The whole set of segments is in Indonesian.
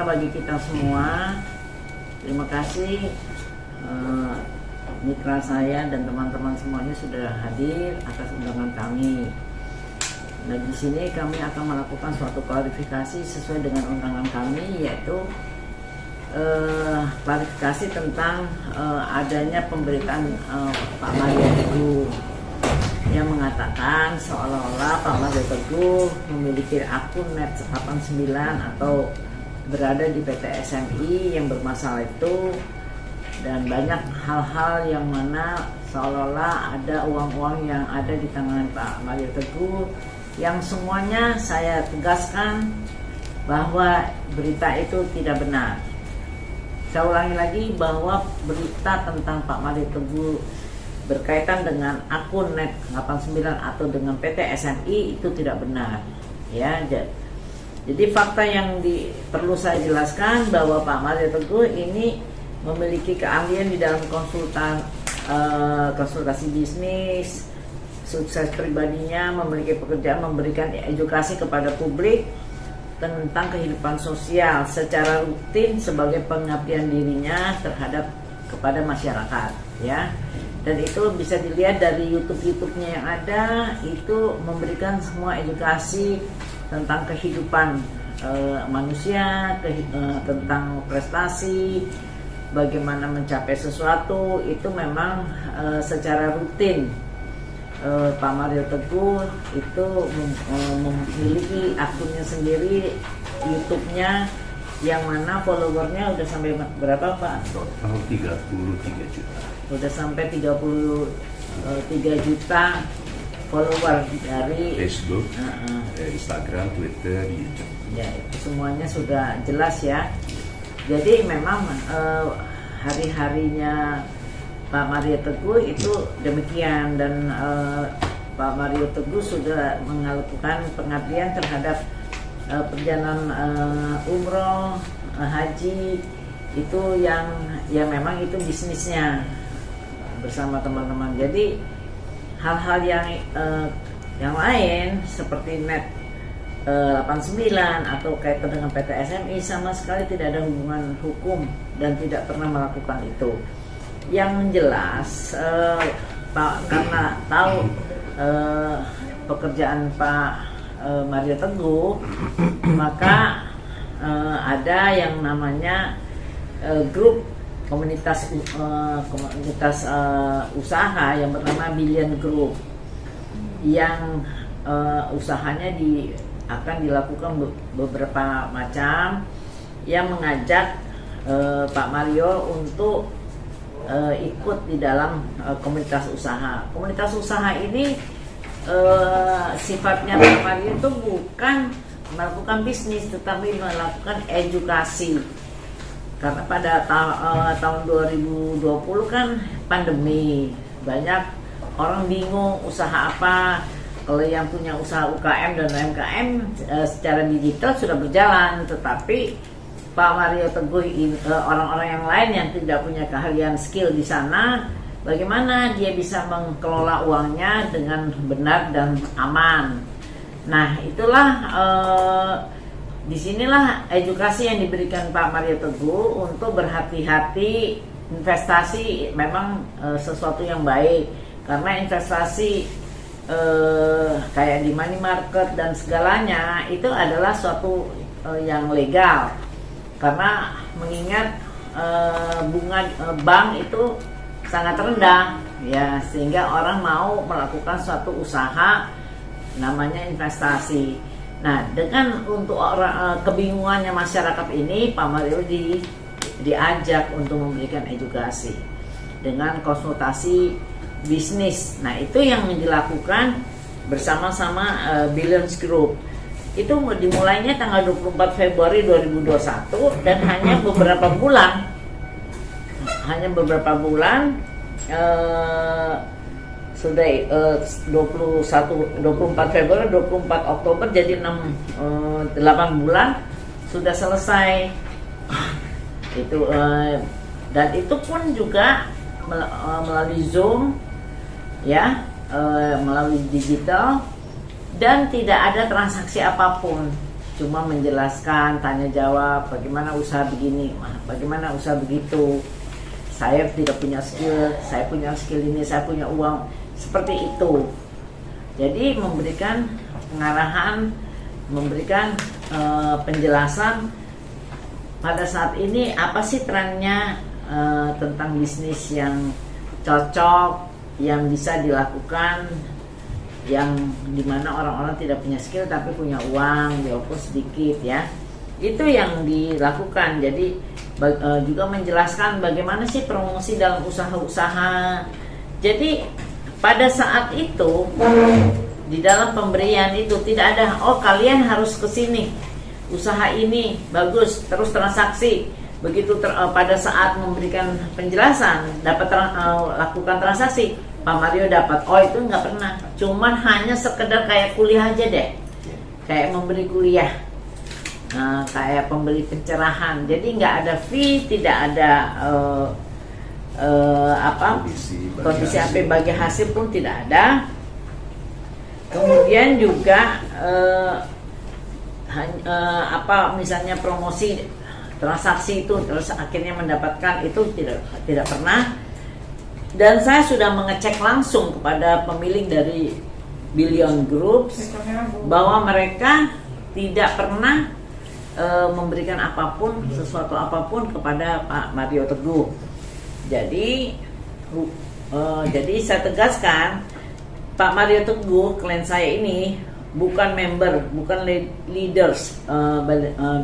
berkah bagi kita semua. Terima kasih mitra saya dan teman-teman semuanya sudah hadir atas undangan kami. Nah, di sini kami akan melakukan suatu klarifikasi sesuai dengan undangan kami, yaitu klarifikasi tentang adanya pemberitaan Pak Mario Teguh yang mengatakan seolah-olah Pak Mario Teguh memiliki akun net 89 atau berada di PT SMI yang bermasalah itu, dan banyak hal-hal yang mana seolah-olah ada uang-uang yang ada di tangan Pak Mario Teguh, yang semuanya saya tegaskan bahwa berita itu tidak benar. Saya ulangi lagi bahwa berita tentang Pak Mario Teguh berkaitan dengan akun net 89 atau dengan PT SMI itu tidak benar, ya. Jadi fakta yang perlu saya jelaskan bahwa Pak Mario Teguh ini memiliki keahlian di dalam konsultasi bisnis, sukses pribadinya, memiliki pekerjaan, memberikan edukasi kepada publik tentang kehidupan sosial secara rutin sebagai pengabdian dirinya terhadap kepada masyarakat, ya. Dan itu bisa dilihat dari YouTube-nya yang ada, itu memberikan semua edukasi tentang kehidupan manusia, tentang prestasi, bagaimana mencapai sesuatu. Itu memang secara rutin Pak Mario Teguh itu memiliki akunnya sendiri, YouTube-nya, yang mana followernya udah sampai berapa Pak? Total 33 juta. Udah sampai 33 juta follower dari Facebook, Instagram, Twitter, YouTube. Ya, itu semuanya sudah jelas ya. Jadi memang hari-harinya Pak Mario Teguh itu demikian, dan Pak Mario Teguh sudah melakukan pengabdian terhadap perjalanan umroh, haji, itu yang memang itu bisnisnya bersama teman-teman. Jadi hal-hal yang lain seperti net 89 atau kaitan dengan PT SMI sama sekali tidak ada hubungan hukum dan tidak pernah melakukan itu. Yang jelas Pak, karena tahu pekerjaan Pak Mario Teguh, maka ada yang namanya grup komunitas usaha yang bernama Billion Group, yang usahanya akan dilakukan beberapa macam, yang mengajak Pak Mario untuk ikut di dalam komunitas usaha. Komunitas usaha ini sifatnya Pak Mario itu bukan melakukan bisnis, tetapi melakukan edukasi. Karena pada tahun 2020 kan pandemi, banyak orang bingung usaha apa. Kalau yang punya usaha UKM dan UMKM secara digital sudah berjalan, tetapi Pak Mario Teguh orang-orang yang lain yang tidak punya keahlian skill di sana, bagaimana dia bisa mengelola uangnya dengan benar dan aman. Nah, itulah disinilah edukasi yang diberikan Pak Mario Teguh untuk berhati-hati. Investasi memang sesuatu yang baik, karena investasi kayak di money market dan segalanya itu adalah suatu yang legal, karena mengingat bunga bank itu sangat rendah, ya, sehingga orang mau melakukan suatu usaha namanya investasi. Nah, dengan untuk kebingungannya masyarakat ini, Pak Mario diajak untuk memberikan edukasi dengan konsultasi bisnis. Nah, itu yang dilakukan bersama-sama Billions Group. Itu dimulainya tanggal 24 Februari 2021 dan hanya beberapa bulan sudah 24 Februari, 24 Oktober, jadi 8 bulan sudah selesai itu, dan itu pun juga melalui Zoom, ya, melalui digital, dan tidak ada transaksi apapun, cuma menjelaskan, tanya jawab, bagaimana usaha begini, bagaimana usaha begitu. Saya tidak punya skill, saya punya skill ini, saya punya uang, seperti itu. Jadi memberikan pengarahan, memberikan penjelasan pada saat ini apa sih trennya tentang bisnis yang cocok, yang bisa dilakukan, yang dimana orang-orang tidak punya skill tapi punya uang walaupun sedikit ya. Itu yang dilakukan. Jadi juga menjelaskan bagaimana sih promosi dalam usaha-usaha. Jadi pada saat itu di dalam pemberian itu tidak ada kalian harus ke sini, usaha ini bagus terus transaksi. Begitu pada saat memberikan penjelasan dapat lakukan transaksi, Pak Mario dapat. Itu nggak pernah. Cuman hanya sekedar kayak kuliah aja deh, kayak memberi kuliah, kayak pemberi pencerahan. Jadi nggak ada fee, tidak ada kondisi apa bagi hasil pun tidak ada. Kemudian juga misalnya promosi transaksi itu terus akhirnya mendapatkan itu tidak pernah. Dan saya sudah mengecek langsung kepada pemilik dari Billion Group bahwa mereka tidak pernah memberikan sesuatu apapun kepada Pak Mario Teguh. Jadi saya tegaskan, Pak Mario Teguh, klien saya ini bukan member, bukan leaders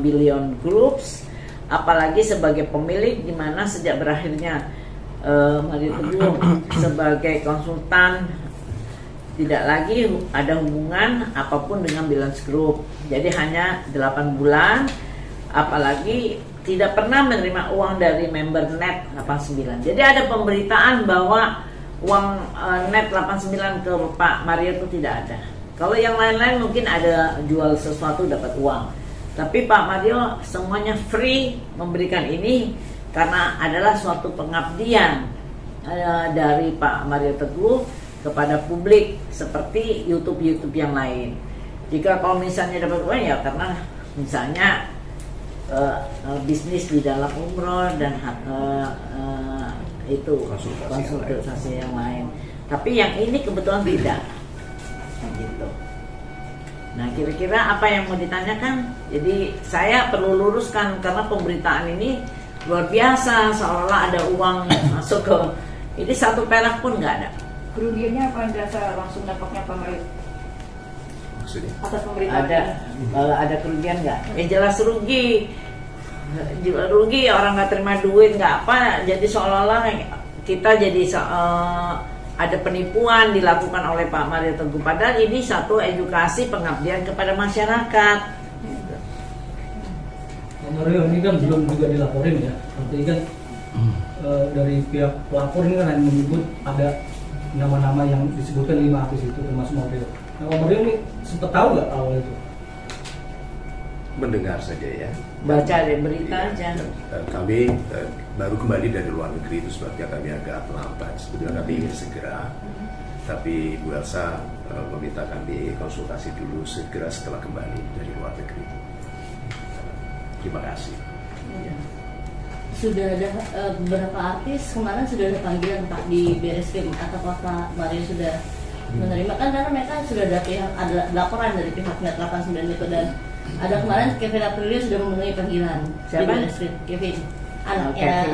Billion Groups, apalagi sebagai pemilik, di mana sejak berakhirnya Mario Teguh sebagai konsultan tidak lagi ada hubungan apapun dengan Billion Group. Jadi hanya 8 bulan, apalagi tidak pernah menerima uang dari member net 89. Jadi ada pemberitaan bahwa uang net 89 ke Pak Mario itu tidak ada. Kalau yang lain-lain mungkin ada jual sesuatu dapat uang, tapi Pak Mario semuanya free memberikan ini karena adalah suatu pengabdian dari Pak Mario Teguh kepada publik seperti YouTube yang lain. Jika kalau misalnya dapat uang ya karena misalnya bisnis di dalam umroh dan itu konsultasi yang lain. Tapi yang ini kebetulan tidak. Gitu. Nah, kira-kira apa yang mau ditanyakan? Jadi saya perlu luruskan karena pemberitaan ini luar biasa, seolah-olah ada uang masuk ke ini 1 perak pun nggak ada. Kerugiannya apa yang dirasa langsung dampaknya Pak Mario? Maksudnya? Atas pemberitaan Ada kerugian nggak? Jelas rugi. Rugi, orang nggak terima duit nggak apa, jadi seolah-olah kita jadi ada penipuan dilakukan oleh Pak Mario Teguh. Padahal ini satu edukasi pengabdian kepada masyarakat. Pak Mario ini kan belum juga dilaporin ya, artinya kan dari pihak pelapor ini kan hanya menyebut ada nama-nama yang disebutkan 5 artis itu termasuk Mario. Nah, Pak Mario ini sempat tahu nggak awal itu? Mendengar saja ya. Baca dari berita aja. Dan kami baru kembali dari luar negeri, itu sebabnya kami agak terlambat. Sebetulnya kami ingin segera, tapi Bu Elsa meminta kami konsultasi dulu segera setelah kembali dari luar negeri. Terima kasih. Ya. Sudah ada beberapa artis kemarin sudah ada panggilan Pak di Barreskrim, atau Pak Mario sudah menerima kan, karena mereka sudah ada laporan dari pihak Net 89 itu, dan ada kemarin Kevin Aprilio sudah memenuhi panggilan. Siapa? Di Barreskrim, Kevin anaknya.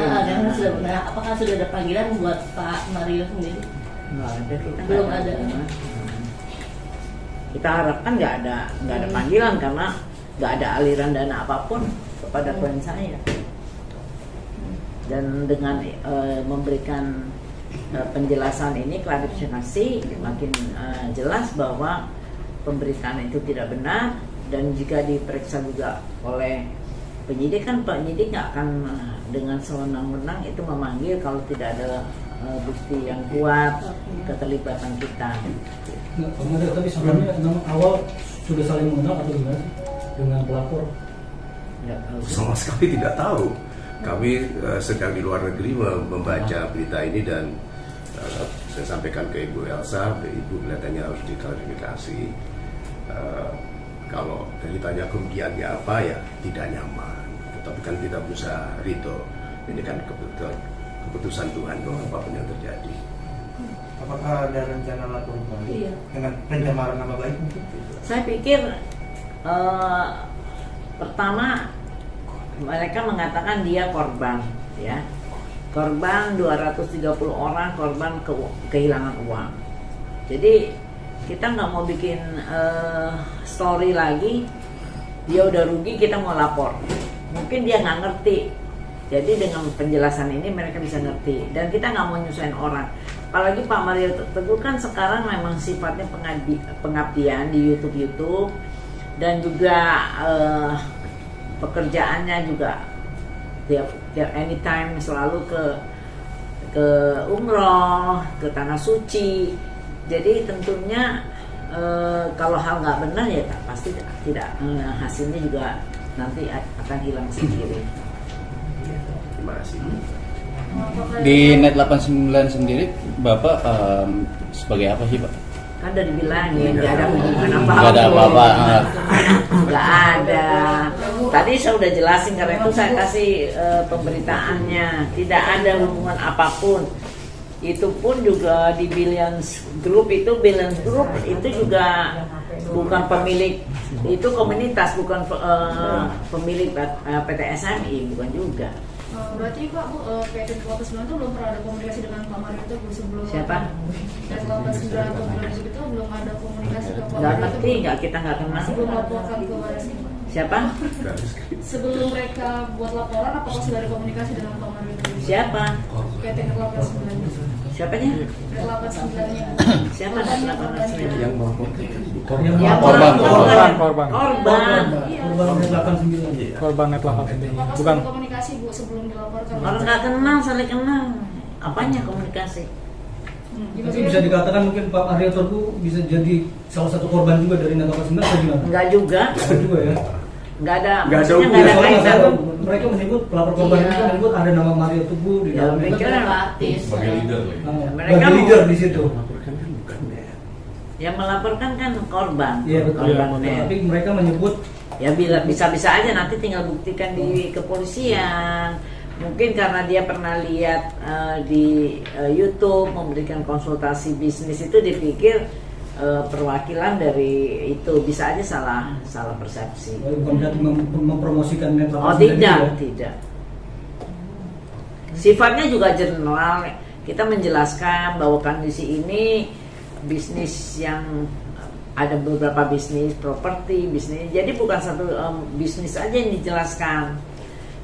Apakah sudah ada panggilan buat Pak Mario sendiri? Nggak ada, Belum ada. Kita harapkan nggak ada panggilan karena nggak ada aliran dana apapun kepada klien saya. Dan dengan memberikan penjelasan ini, klarifikasi, makin jelas bahwa pemberitaan itu tidak benar. Dan jika diperiksa juga oleh penyidik, kan penyidik nggak akan dengan sewenang-wenang itu memanggil kalau tidak ada bukti yang kuat keterlibatan kita. Nggak, tapi sebelumnya memang awal sudah saling mengenal atau gimana sih dengan pelapor? Sama sekali tidak tahu. Kami sedang di luar negeri membaca berita ini, dan saya sampaikan ke Ibu Elsa, Ibu kelihatannya harus diklarifikasi. Kalau ditanya kerugiannya apa ya tidak nyaman. Tetapi kan kita berusaha ridho. Ini kan keputusan Tuhan bahwa apapun yang terjadi. Apakah ada rencana lapor kembali Iya. dengan pencemaran nama baik mungkin? Saya pikir pertama mereka mengatakan dia korban, ya, korban 230 orang, korban kehilangan uang. Jadi kita nggak mau bikin story lagi, dia udah rugi kita mau lapor. Mungkin dia nggak ngerti. Jadi dengan penjelasan ini mereka bisa ngerti, dan kita nggak mau nyusahin orang. Apalagi Pak Mario Teguh kan sekarang memang sifatnya pengabdian di YouTube dan juga pekerjaannya juga tiap anytime selalu ke umroh, ke tanah suci. Jadi tentunya kalau hal nggak benar ya pasti tidak, hasilnya juga nanti akan hilang sendiri. Terima kasih. Di Net 89 sendiri Bapak sebagai apa sih Pak? Kan udah dibilangin nggak ada hubungan apa-apa. Nggak ada apa-apa. Nggak ada. Tadi saya udah jelasin, karena itu saya kasih pemberitaannya. Tidak ada hubungan apapun. Itu pun juga di Billions Group itu juga bukan pemilik, itu komunitas, bukan pemilik PT SMI, bukan juga. Berarti Pak, PT 89 itu belum pernah ada komunikasi dengan Pak Mario Teguh sebelum Siapa? PT 89 atau Billions itu belum ada komunikasi ke Pak Nggak Mario ngerti, Teguh kita nggak kenal. sebelum melaporkan ke Baris Krim. Siapa? Sebelum mereka buat laporan, apakah sudah ada komunikasi dengan Pak Mario Teguh? Siapa? PT 89. Siapanya? PT 89-nya. Siapa nanti laporan? Yang melaporkan Yang Ya, Korban. korban. korban Net 89. Korban Net 89. Apakah Bukan. sudah komunikasi Bu sebelum dilaporkan? Orang nggak kenal, saling kenal. Apanya komunikasi? Tapi bisa dikatakan mungkin Pak Mario Teguh bisa jadi salah satu korban juga dari Net 89 atau gimana? Enggak juga. Enggak juga ya. Nggak ada. Nggak ada Maksudnya nggak ada Soalnya kaitan. kan mereka menyebut pelapor korban Iya. itu kan menyebut ada nama Mario Teguh di Ya, dalamnya. Beberapa artis. Mereka Bagi leader di situ. melaporkan kan bukan net. Yang melaporkan kan korban. Iya betul. Korban Iya, net. Tapi mereka menyebut Ya bisa-bisa aja nanti tinggal buktikan di kepolisian. Mungkin karena dia pernah lihat di YouTube memberikan konsultasi bisnis, itu dipikir perwakilan dari itu, bisa aja salah persepsi. bukan berarti mempromosikan Net 89 Oh itu tidak, ya. tidak. Sifatnya juga general. Kita menjelaskan bahwa kondisi ini bisnis yang ada beberapa bisnis properti, bisnis. Jadi bukan satu bisnis aja yang dijelaskan.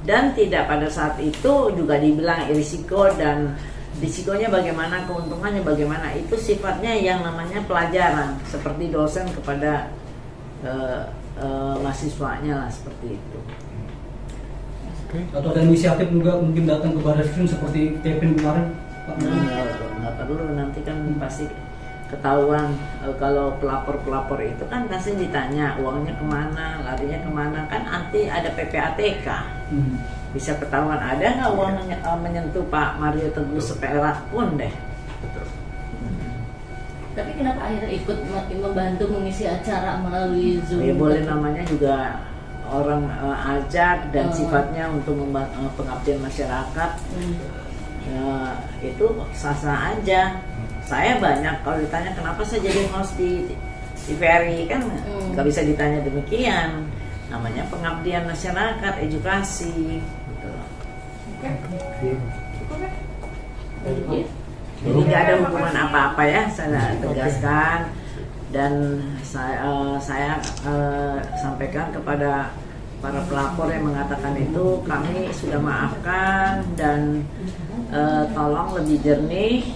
Dan tidak pada saat itu juga dibilang risiko, dan risikonya bagaimana, keuntungannya bagaimana. Itu sifatnya yang namanya pelajaran, seperti dosen kepada mahasiswanya lah, seperti itu. Atau ada inisiatif juga mungkin datang ke Baris Krim seperti Kevin kemarin Pak Mario. Nggak perlu, nanti kan pasti ketahuan. Kalau pelapor itu kan pasti ditanya uangnya kemana, larinya kemana, kan nanti ada PPATK. Bisa ketahuan ada nggak uang menyentuh Pak Mario Teguh seperak pun deh. Betul. Tapi kenapa akhirnya ikut membantu mengisi acara melalui Zoom? Ya boleh, namanya juga orang ajak dan sifatnya untuk pengabdian masyarakat. Itu sah-sah aja. Saya banyak kalau ditanya kenapa saya jadi host di TVRI, kan nggak bisa ditanya demikian. Namanya pengabdian masyarakat, edukasi. Gitu. Jadi nggak ada hubungan apa-apa ya, saya tegaskan. Dan saya sampaikan kepada para pelapor yang mengatakan itu, kami sudah maafkan dan tolong lebih jernih,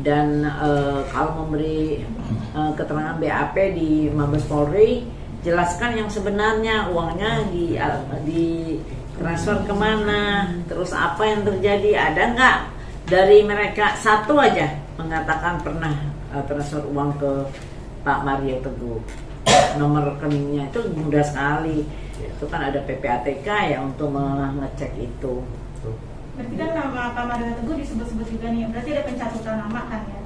dan kalau memberi keterangan BAP di Mabes Polri, jelaskan yang sebenarnya, uangnya di transfer kemana, terus apa yang terjadi. Ada nggak dari mereka satu aja mengatakan pernah transfer uang ke Pak Mario Teguh? Nomor rekeningnya itu mudah sekali. Itu kan ada PPATK ya untuk mengecek itu. Berarti kan nama Pak Mario Teguh disebut-sebut juga nih. Berarti ada pencatutan nama kan ya?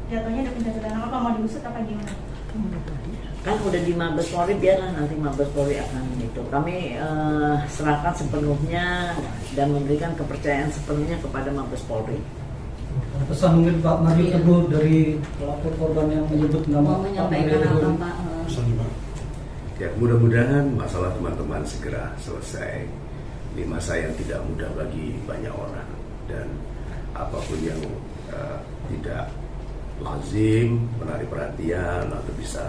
Jatuhnya ada pencatutan nama, apa mau diusut apa gimana? Kan udah di Mabes Polri, biarlah nanti Mabes Polri akan itu. Kami serahkan sepenuhnya dan memberikan kepercayaan sepenuhnya kepada Mabes Polri. Pesan mungkin Pak Mario Teguh dari pelapor korban yang menyebut nama Mau Pak menyampaikan Mario apa Teguh. Pak? Ya, mudah-mudahan masalah teman-teman segera selesai. Ini masa yang tidak mudah bagi banyak orang, dan apapun yang tidak lazim, menarik perhatian atau bisa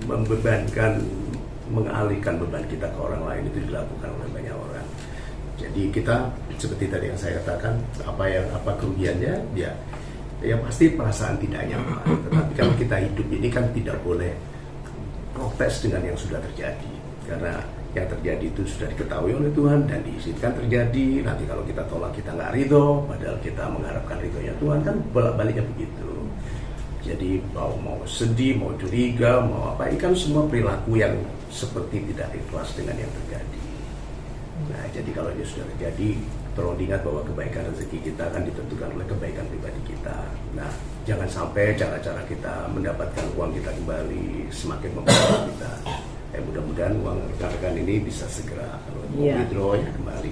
membebankan, mengalihkan beban kita ke orang lain, itu dilakukan oleh banyak orang. Jadi kita seperti tadi yang saya katakan, apa kerugiannya, ya pasti perasaan tidak nyaman. Tetapi kalau kita hidup ini kan tidak boleh protes dengan yang sudah terjadi, karena yang terjadi itu sudah diketahui oleh Tuhan dan diizinkan terjadi. Nanti kalau kita tolak, kita nggak ridho, padahal kita mengharapkan ridhonya Tuhan, kan bolak-baliknya begitu. Jadi mau sedih, mau curiga, mau apa, ini kan semua perilaku yang seperti tidak ikhlas dengan yang terjadi. Nah, jadi kalau ini sudah terjadi, tolong diingat bahwa kebaikan rezeki kita akan ditentukan oleh kebaikan pribadi kita. Nah, jangan sampai cara-cara kita mendapatkan uang kita kembali semakin memperoleh kita. Mudah-mudahan uang rekan-rekan ini bisa segera kalau mau withdraw ya kembali.